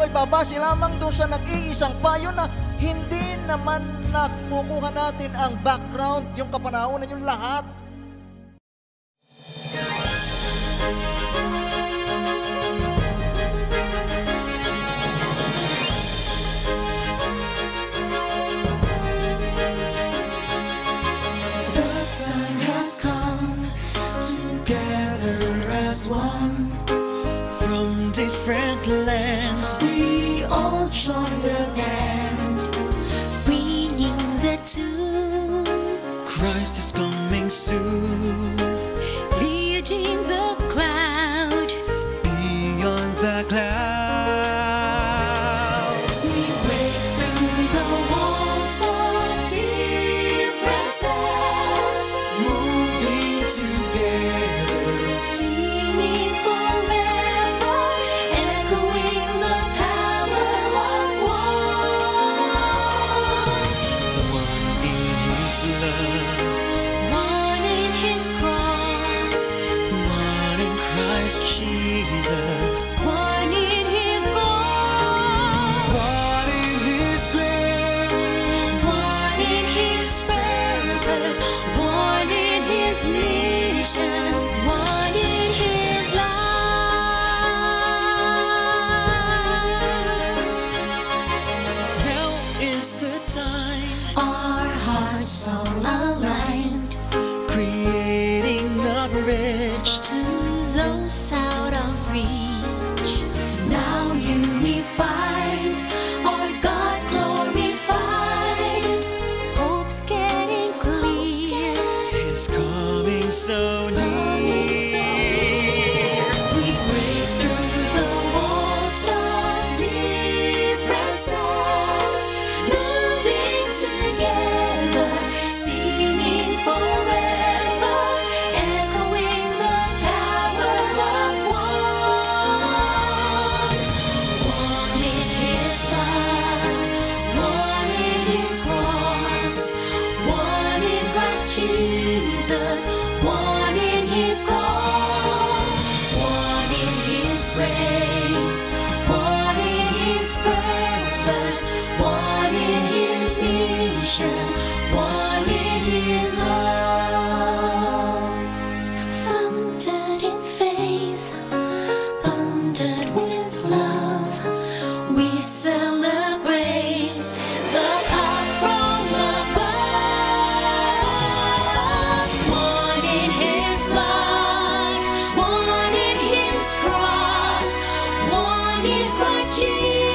tayo ay babase lamang doon sa nag-iisang payo na hindi naman nakukuha natin ang background, yung kapanahonan, yung lahat. One from different lands, we all join the band, bringing the tune. Christ is coming soon, leading the crowd beyond the clouds. We break through the walls of differences, moving together. Jesus, one in His God, one in His grace, one in His purpose, one in His mission, one in His life. Now is the time, our hearts all aligned, creating a bridge to those out of reach. Now unified, our God glorified, hope's getting clear, His coming so near. We break through the walls of differences, moving together, singing forever, echoing the power of one. One in His blood, one in His cross, one in Christ Jesus, one in His call, one in His grace, one in His purpose, one in His mission, one in His love. Founded in faith, bonded with love, we celebrate the path from above. One in His blood, one in His cross, one in Christ Jesus.